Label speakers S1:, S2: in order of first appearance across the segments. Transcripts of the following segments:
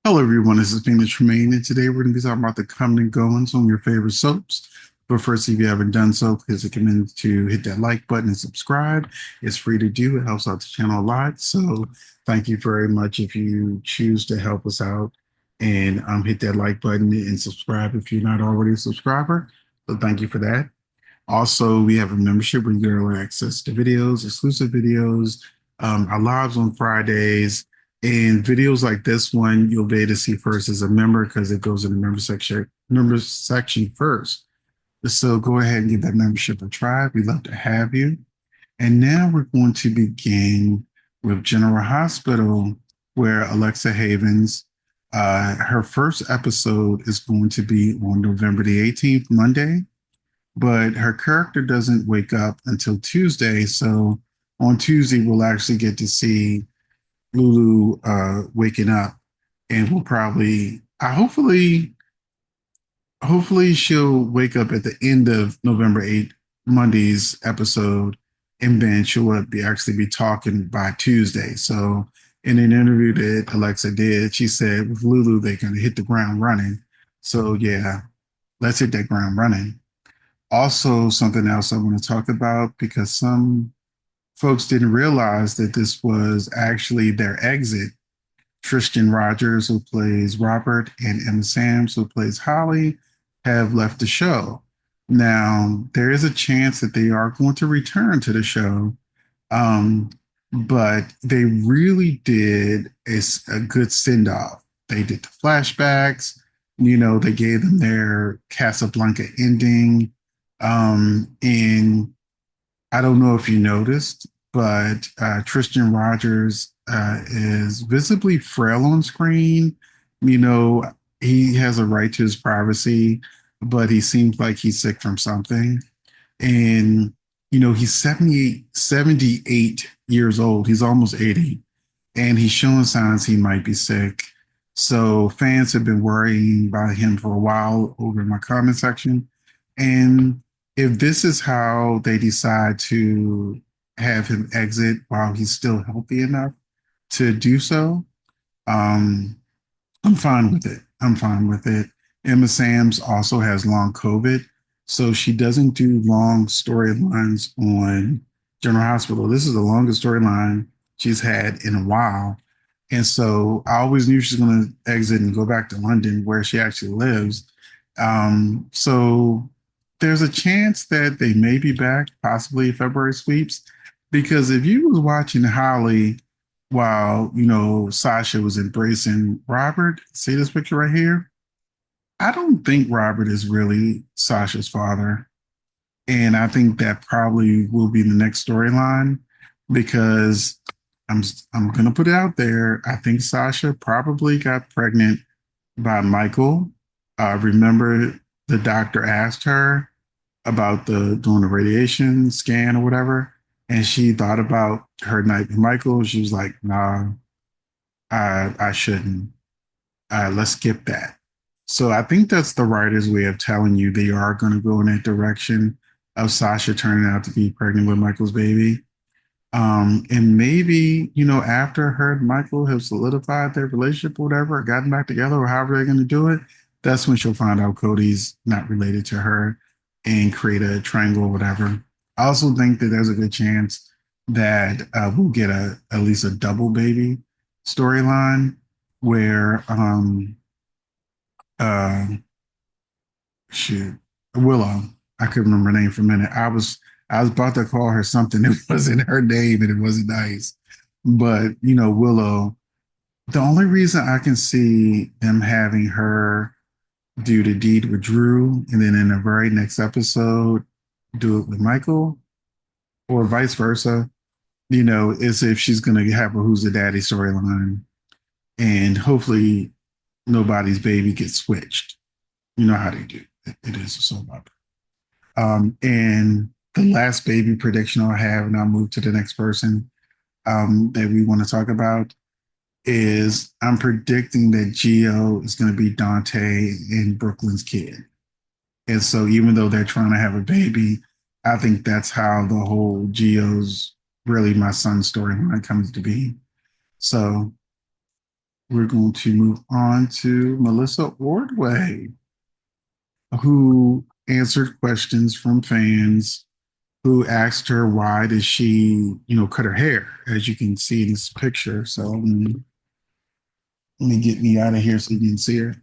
S1: Hello, everyone. This is Phoenix Tremaine, and today we're going to be talking about the coming and goings on your favorite soaps. But first, if you haven't done so, please recommend to hit that like button and subscribe. It's free to do. It helps out the channel a lot. So, thank you very much if you choose to help us out and hit that like button and subscribe if you're not already a subscriber. So, thank you for that. Also, we have a membership where you get early access to videos, exclusive videos, our lives on Fridays, and videos like this one you'll be able to see first as a member because it goes in the member section first. So go ahead and give that membership a try. We'd love to have you. And now we're going to begin with General Hospital, where Alexa Havens, her first episode is going to be on November the 18th, Monday, but her character doesn't wake up until Tuesday. So on Tuesday, we'll actually get to see Lulu waking up, and we'll probably, hopefully, she'll wake up at the end of November 8th, Monday's episode, and then she'll actually be talking by Tuesday. So in an interview that Alexa did, she said with Lulu, they're going to hit the ground running. So yeah, let's hit that ground running. Also, something else I want to talk about because some folks didn't realize that this was actually their exit. Tristan Rogers, who plays Robert, and Emma Sams, who plays Holly, have left the show. Now, there is a chance that they are going to return to the show, um, but they really did a good send off. They did the flashbacks, they gave them their Casablanca ending. And I don't know if you noticed, but Tristan Rogers is visibly frail on screen. You know, he has a right to his privacy, but he seems like he's sick from something. And, he's 78 years old. He's almost 80, and he's showing signs he might be sick. So fans have been worrying about him for a while over in my comment section. And if this is how they decide to have him exit while he's still healthy enough to do so, um, I'm fine with it. I'm fine with it. Emma Sams also has long COVID, so she doesn't do long storylines on General Hospital. This is the longest storyline she's had in a while. And so I always knew she's going to exit and go back to London where she actually lives. So there's a chance that they may be back, possibly February sweeps, because if you was watching Holly while Sasha was embracing Robert, see this picture right here? I don't think Robert is really Sasha's father, and I think that probably will be the next storyline because I'm I'm gonna put it out there. I think Sasha probably got pregnant by Michael. Remember, the doctor asked her about the doing the radiation scan or whatever, and she thought about her night with Michael. She was like, "Nah, I shouldn't. Let's skip that." So I think that's the writer's way of telling you they are going to go in that direction of Sasha turning out to be pregnant with Michael's baby. And maybe, after her and Michael have solidified their relationship or whatever, or gotten back together, or however they're going to do it, that's when she'll find out Cody's not related to her and create a triangle or whatever. I also think that there's a good chance that we'll get at least a double baby storyline where uh shoot Willow. I couldn't remember her name for a minute. I was about to call her something that wasn't her name and it wasn't nice. But Willow, the only reason I can see them having her do the deed with Drew and then in the very next episode do it with Michael or vice versa, is if she's gonna have a who's the daddy storyline and hopefully nobody's baby gets switched. You know how they do. It is a soap opera. And the last baby prediction I'll have, and I'll move to the next person that we want to talk about, is I'm predicting that Geo is going to be Dante and Brooklyn's kid. And so even though they're trying to have a baby, I think that's how the whole Geo's really my son storyline comes to be. So we're going to move on to Melissa Ordway, who answered questions from fans who asked her why did she, cut her hair, as you can see in this picture. So let me get me out of here so you can see her.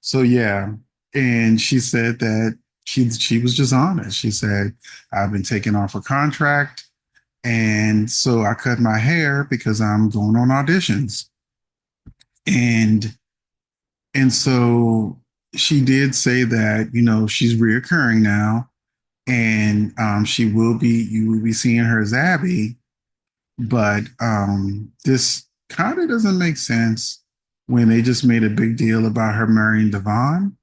S1: So yeah, and she said that she was just honest. She said, "I've been taken off a contract, and so I cut my hair because I'm going on auditions." And so she did say that, she's reoccurring now, and you will be seeing her as Abby, but this kind of doesn't make sense when they just made a big deal about her marrying Devon.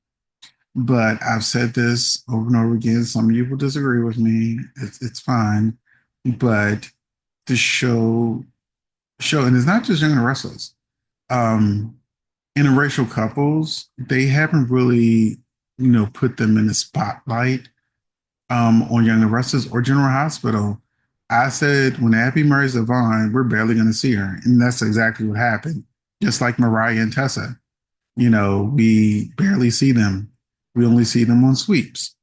S1: But I've said this over and over again. Some of you will disagree with me. It's fine. But the and it's not just Young and Restless. Um, Interracial couples, they haven't really, put them in the spotlight on Young and Restless or General Hospital. I said when Abby marries Yvonne, we're barely going to see her, and that's exactly what happened. Just like Mariah and Tessa, we barely see them. We only see them on sweeps.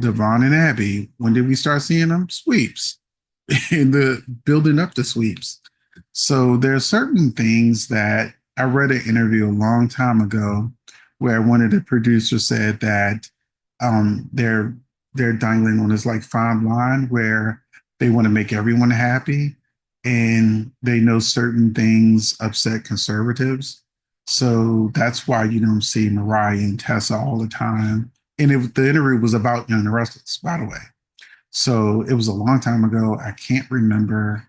S1: Devon and Abby, when did we start seeing them? Sweeps. In the building up to sweeps. So there are certain things that I read an interview a long time ago where one of the producers said that they're dangling on this like fine line where they want to make everyone happy and they know certain things upset conservatives. So that's why you don't see Mariah and Tessa all the time. And the interview was about Young and Restless, by the way. So it was a long time ago. I can't remember.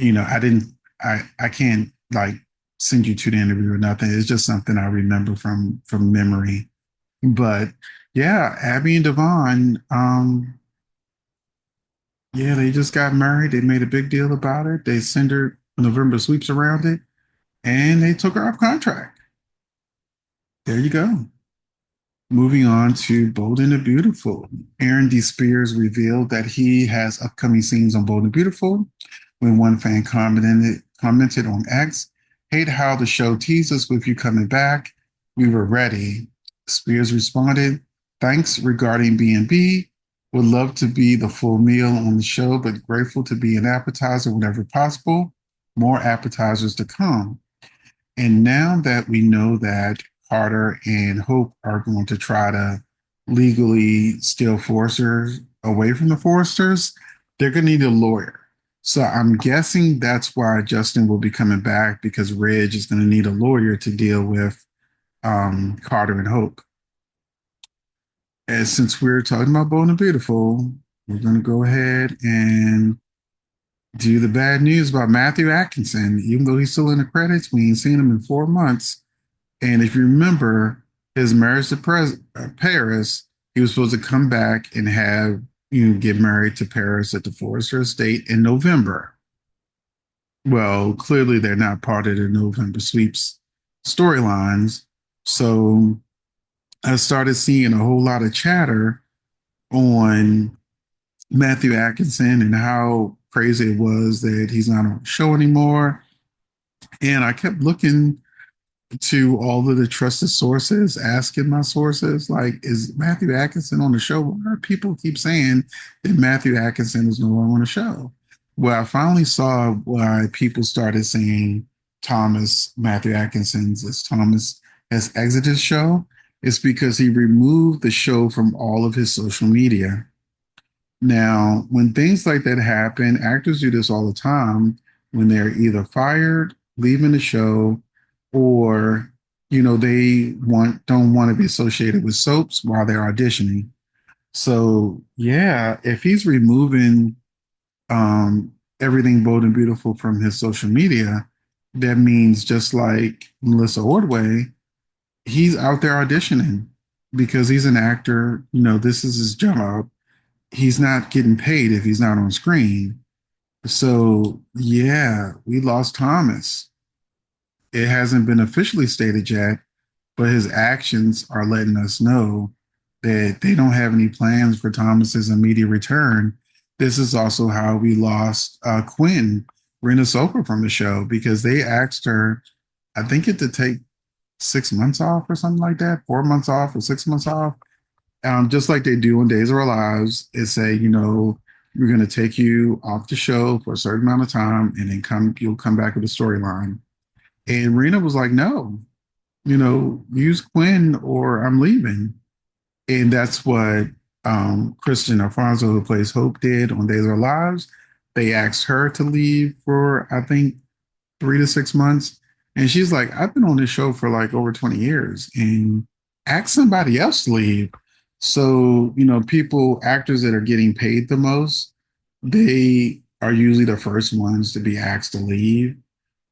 S1: I didn't. I can't like send you to the interview or nothing. It's just something I remember from memory. But yeah, Abby and Devon. Yeah, they just got married. They made a big deal about it. They sent her November sweeps around it, and they took her off contract. There you go. Moving on to Bold and the Beautiful. Aaron D. Spears revealed that he has upcoming scenes on Bold and Beautiful. When one fan commented on X, "Hate how the show teases with you coming back. We were ready." Spears responded, "Thanks regarding B&B. Would love to be the full meal on the show, but grateful to be an appetizer whenever possible. More appetizers to come." And now that we know that Carter and Hope are going to try to legally steal Forresters away from the Forresters, they're going to need a lawyer. So I'm guessing that's why Justin will be coming back because Reg is going to need a lawyer to deal with Carter and Hope. And since we're talking about Bold and Beautiful, we're going to go ahead and do the bad news about Matthew Atkinson. Even though he's still in the credits, we ain't seen him in 4 months. And if you remember his marriage to Paris, he was supposed to come back and have get married to Paris at the Forrester estate in November. Well, clearly they're not part of the November sweeps storylines. So I started seeing a whole lot of chatter on Matthew Atkinson and how crazy it was that he's not on the show anymore. And I kept looking to all of the trusted sources, asking my sources, like, is Matthew Atkinson on the show? Why people keep saying that Matthew Atkinson is no longer on the show? Well, I finally saw why people started saying Matthew Atkinson's, as Thomas has exited the show. It's because he removed the show from all of his social media. Now, when things like that happen, actors do this all the time when they're either fired, leaving the show, or they don't want to be associated with soaps while they're auditioning. So yeah, if he's removing everything Bold and Beautiful from his social media, that means just like Melissa Ordway, he's out there auditioning because he's an actor. This is his job. He's not getting paid if he's not on screen. So yeah, we lost Thomas. It hasn't been officially stated yet, but his actions are letting us know that they don't have any plans for Thomas's immediate return. This is also how we lost Quinn Rena Sofer from the show because they asked her I think it to take 6 months off or something like that, 4 months off or 6 months off. Just like they do on Days of Our Lives, is say, we're going to take you off the show for a certain amount of time, and then you'll come back with a storyline. And Rena was like, no, use Quinn or I'm leaving. And that's what Christian Alfonso, who plays Hope, did on Days of Our Lives. They asked her to leave for, I think, 3 to 6 months. And she's like, I've been on this show for like over 20 years and ask somebody else to leave. So, actors that are getting paid the most, they are usually the first ones to be asked to leave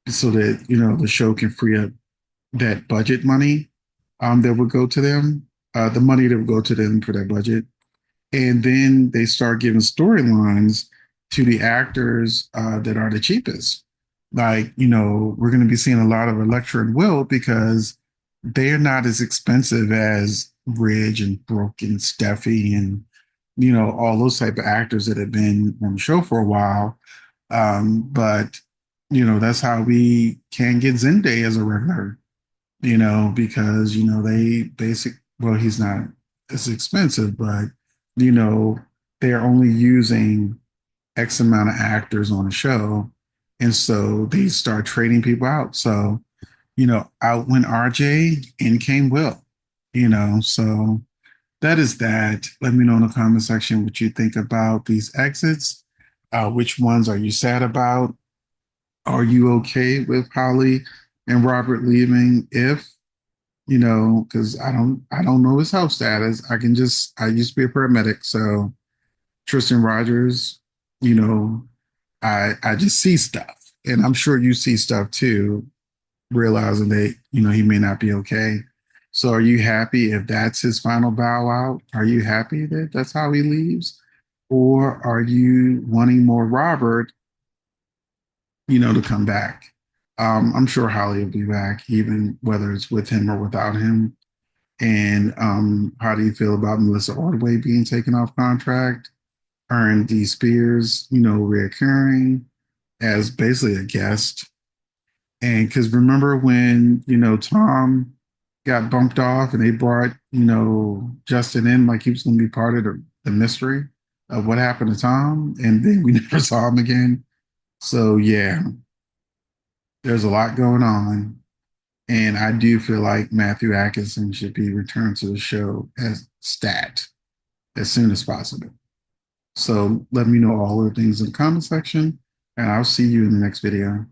S1: so that, the show can free up that budget money that would go to them, the money that would go to them for that budget. And then they start giving storylines to the actors that are the cheapest. Like, we're going to be seeing a lot of Electra and Will because they're not as expensive as Ridge and Brooke and Steffi and, all those type of actors that have been on the show for a while. But, that's how we can get Zendaya as a regular, because, well, he's not as expensive, but, you know, they're only using X amount of actors on a show. And so they start trading people out. So, out went RJ, in came Will, so that is that. Let me know in the comment section what you think about these exits. Which ones are you sad about? Are you okay with Holly and Robert leaving? If because I don't know his health status. I used to be a paramedic, so Tristan Rogers, you know, I just see stuff, and I'm sure you see stuff too, realizing that he may not be okay. So, are you happy if that's his final bow out? Are you happy that that's how he leaves, or are you wanting more Robert, to come back? I'm sure Holly will be back, even whether it's with him or without him. And how do you feel about Melissa Ordway being taken off contract? R&D Spears, reoccurring as basically a guest. And because remember when, Tom got bumped off and they brought, Justin in like he was going to be part of the mystery of what happened to Tom. And then we never saw him again. So, yeah, there's a lot going on. And I do feel like Matthew Atkinson should be returned to the show as stat as soon as possible. So let me know all the things in the comment section, and I'll see you in the next video.